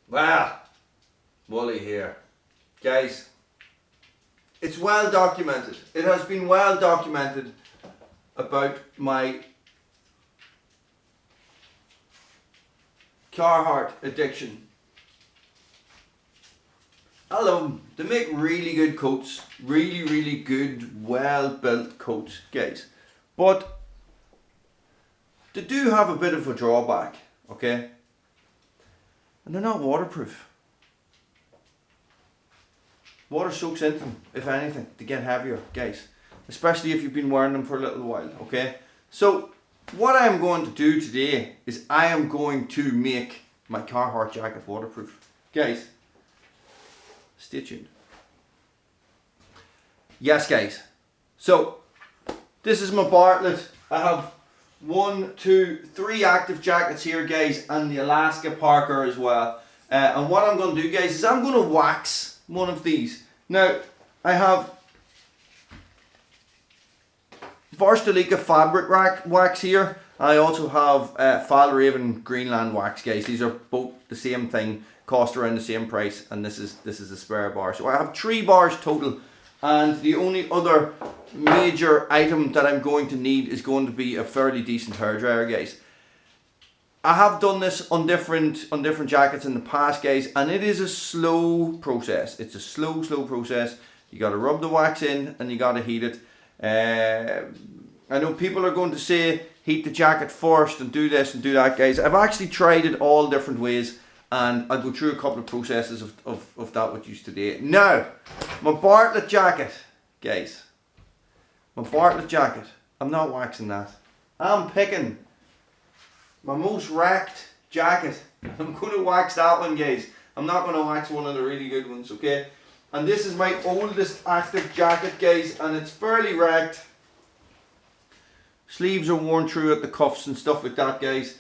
Well, Wooly here. Guys, it's well documented. It has been well documented about my Carhartt addiction. I love them. They make really good coats. Really good, well built coats, guys. But they do have a bit of a drawback, okay? And they're not waterproof. Water soaks into them, if anything. They get heavier, guys. Especially if you've been wearing them for a little while, okay? So, what I'm going to do today is I am going to make my Carhartt jacket waterproof. Guys, stay tuned. Yes, guys. So, this is my Bartlett. I have 1, 2, 3 active jackets here, guys, and the Alaska Parker as well. And what I'm going to do, guys, is I'm going to wax one of these. Now, I have Varstalika fabric wax here. I also have Fjällräven Greenland wax, guys. These are both the same thing, cost around the same price, and this is a spare bar. So I have 3 bars total, and the only other major item that I'm going to need is going to be a fairly decent hairdryer, guys. I have done this on different jackets in the past, guys, and it is a slow process. It's a slow process. You got to rub the wax in and you got to heat it. I know people are going to say heat the jacket first and do this and do that, guys. I've actually tried it all different ways, and I'll go through a couple of processes of that with you today. Now, my Bartlett jacket, guys. My Bartlett jacket. I'm not waxing that. I'm picking my most wrecked jacket. I'm going to wax that one, guys. I'm not going to wax one of the really good ones, okay? And this is my oldest active jacket, guys, and it's fairly wrecked. Sleeves are worn through at the cuffs and stuff like that, guys.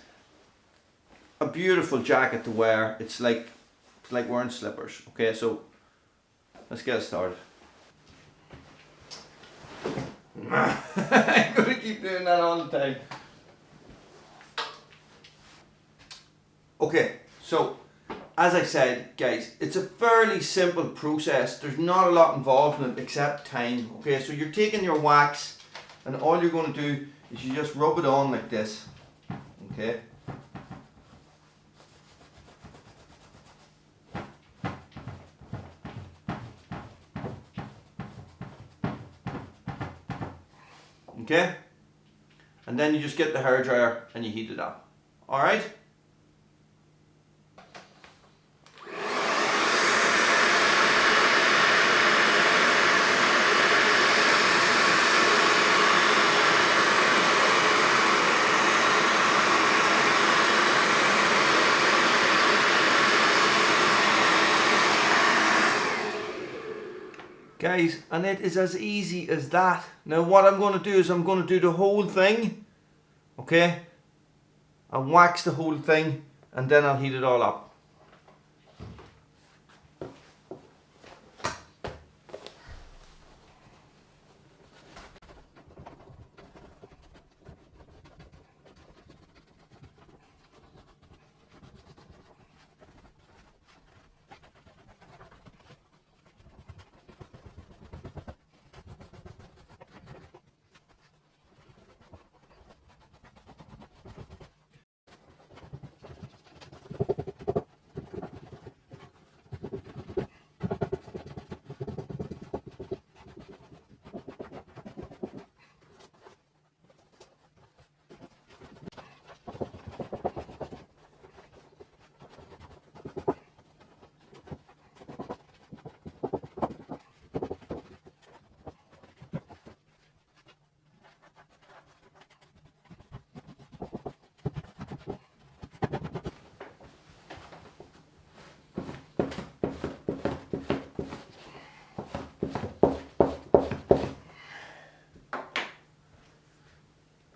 A beautiful jacket to wear. It's like wearing slippers. Okay, so let's get started. I'm gonna keep doing that all the time. Okay, so as I said, guys, it's a fairly simple process. There's not a lot involved in it except time. Okay, so you're taking your wax, and all you're going to do is you just rub it on like this. Okay. Okay, and then you just get the hairdryer and you heat it up. All right. Guys, and it is as easy as that. Now what I'm going to do is I'm going to do the whole thing, okay? I'll wax the whole thing and then I'll heat it all up.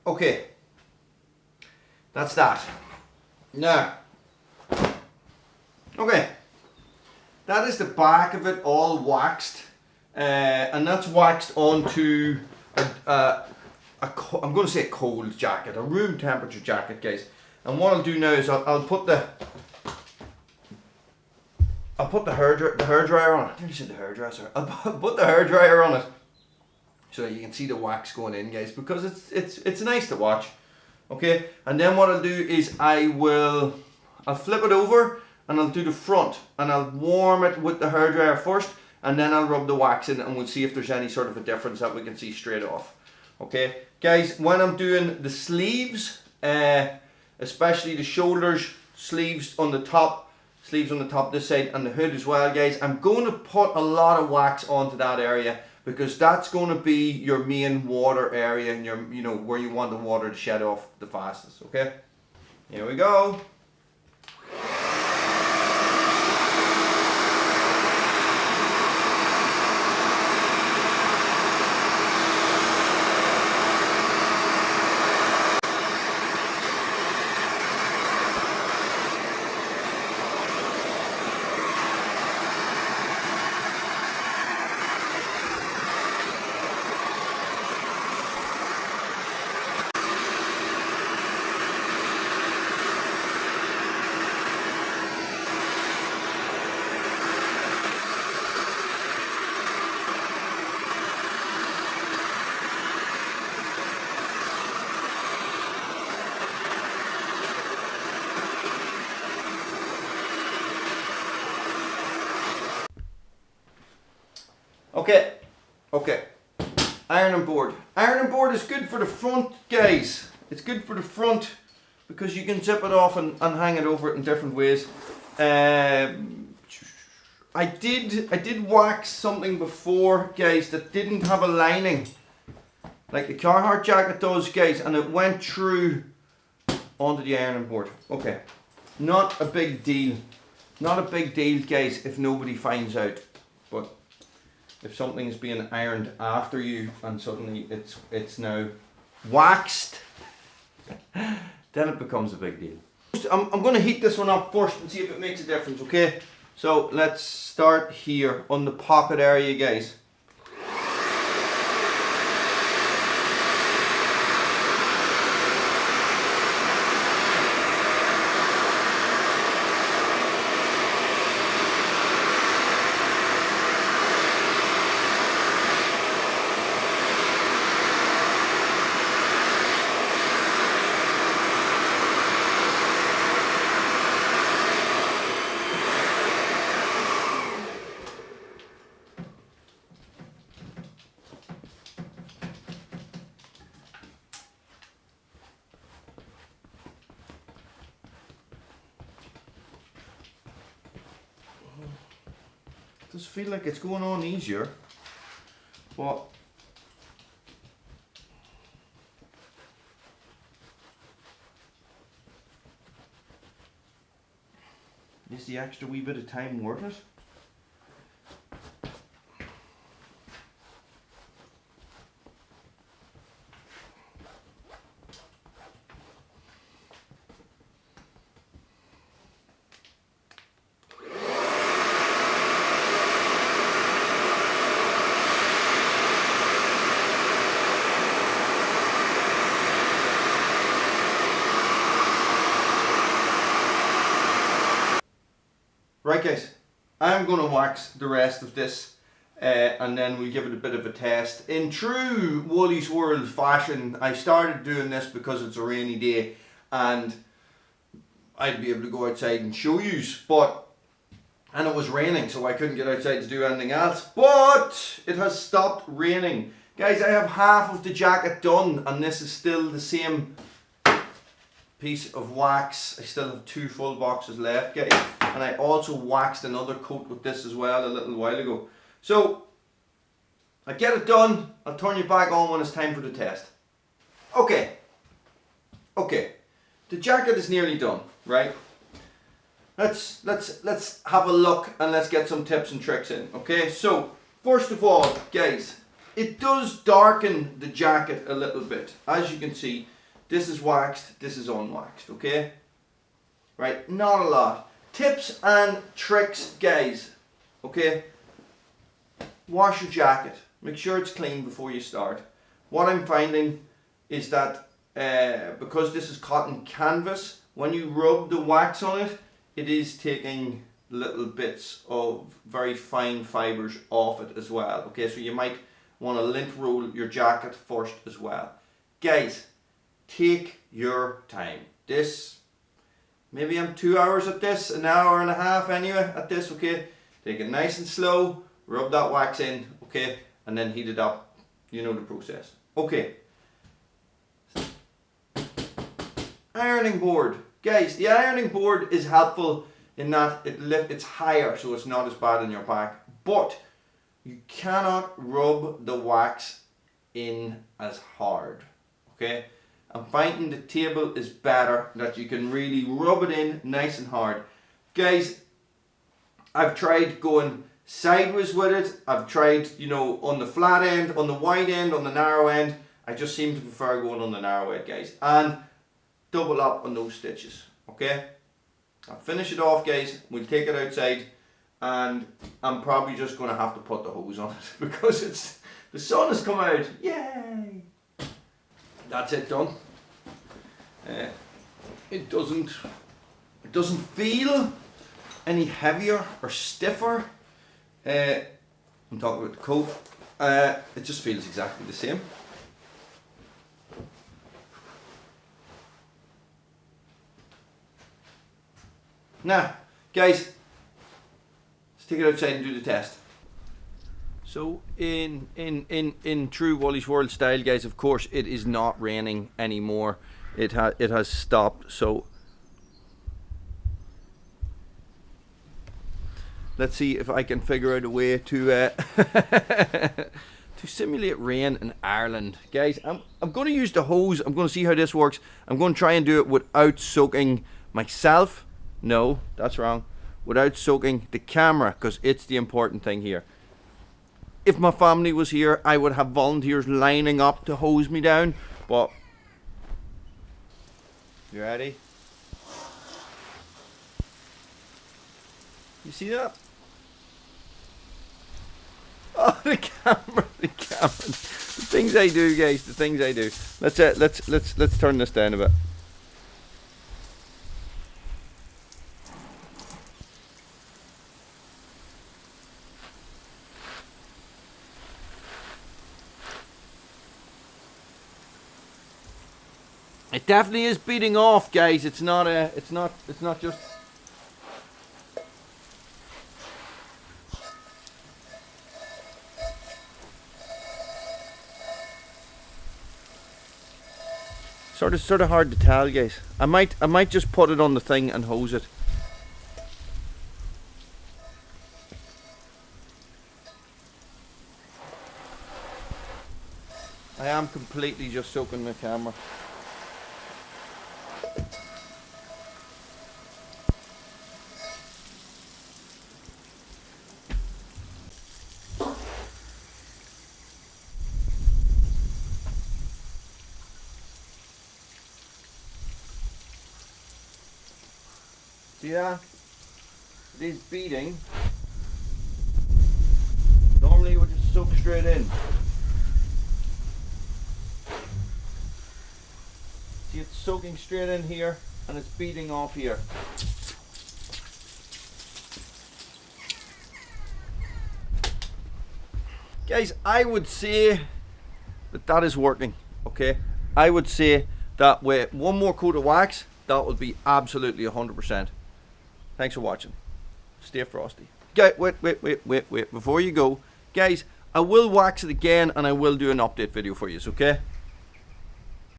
Okay, that's that. Now, okay, that is the back of it all waxed, and that's waxed onto I'm going to say a cold jacket, a room temperature jacket, guys. And what I'll do now is I'll put the I'll put the hairdryer on it. I nearly said the hairdresser. I'll put the hairdryer on it so that you can see the wax going in, guys, because it's nice to watch. Okay, and then what I'll do is I'll flip it over and I'll do the front and I'll warm it with the hairdryer first, and then I'll rub the wax in and we'll see if there's any sort of a difference that we can see straight off. Okay, guys, when I'm doing the sleeves, especially the shoulders, sleeves on the top this side, and the hood as well, guys, I'm going to put a lot of wax onto that area because that's going to be your main water area and your, you know, where you want the water to shed off the fastest. Okay, here we go. Okay, ironing board. Ironing board is good for the front, guys. It's good for the front because you can zip it off and hang it over it in different ways. I did wax something before, guys, that didn't have a lining, like the Carhartt jacket does, guys, and it went through onto the ironing board. Okay, not a big deal. Not a big deal, guys, if nobody finds out. But if something is being ironed after you and suddenly it's now waxed, then it becomes a big deal. I'm going to heat this one up first and see if it makes a difference, okay? So let's start here on the pocket area, guys. Does feel like it's going on easier, but is the extra wee bit of time worth it? Right, guys, I'm going to wax the rest of this and then we'll give it a bit of a test. In true Woolly's World fashion, I started doing this because it's a rainy day and I'd be able to go outside and show you, and it was raining, so I couldn't get outside to do anything else, but it has stopped raining. Guys, I have half of the jacket done and this is still the same piece of wax. I still have 2 full boxes left, guys, and I also waxed another coat with this as well a little while ago. So I get it done, I'll turn you back on when it's time for the test. Okay, the jacket is nearly done, right? Let's have a look and let's get some tips and tricks in. Okay, so first of all, guys, it does darken the jacket a little bit. As you can see, this is waxed, this is unwaxed, okay? Right, not a lot. Tips and tricks, guys, okay? Wash your jacket. Make sure it's clean before you start. What I'm finding is that because this is cotton canvas, when you rub the wax on it, it is taking little bits of very fine fibers off it as well. Okay, so you might want to lint roll your jacket first as well. Guys, take your time. This, maybe I'm 2 hours at this, an hour and a half anyway at this, okay? Take it nice and slow, rub that wax in, okay? And then heat it up. You know the process. Okay. Ironing board. Guys, the ironing board is helpful in that it's higher, so it's not as bad on your back. But you cannot rub the wax in as hard. Okay? I'm finding the table is better, that you can really rub it in nice and hard. Guys, I've tried going sideways with it. I've tried, you know, on the flat end, on the wide end, on the narrow end. I just seem to prefer going on the narrow end, guys. And double up on those stitches. Okay? I'll finish it off, guys. We'll take it outside, and I'm probably just going to have to put the hose on it because the sun has come out. Yay! That's it done. It doesn't feel any heavier or stiffer. I'm talking about the coat. It just feels exactly the same. Now, guys, let's take it outside and do the test. So in true Wally's World style, guys, of course it is not raining anymore. It has stopped. So let's see if I can figure out a way to to simulate rain in Ireland, guys. I'm going to use the hose. I'm going to see how this works. I'm going to try and do it without soaking myself. No, that's wrong. Without soaking the camera, because it's the important thing here. If my family was here, I would have volunteers lining up to hose me down. But you ready? You see that? Oh, the camera. The things I do, guys. The things I do. Let's turn this down a bit. It definitely is beating off, guys. It's not just. Sort of hard to tell, guys. I might just put it on the thing and hose it. I am completely just soaking the camera. Yeah, it is beating. Normally it would just soak straight in. See, it's soaking straight in here and it's beating off here. Guys, I would say that is working, okay? I would say that with one more coat of wax, that would be absolutely 100%. Thanks for watching. Stay frosty. Wait. Before you go, guys, I will wax it again and I will do an update video for you, okay?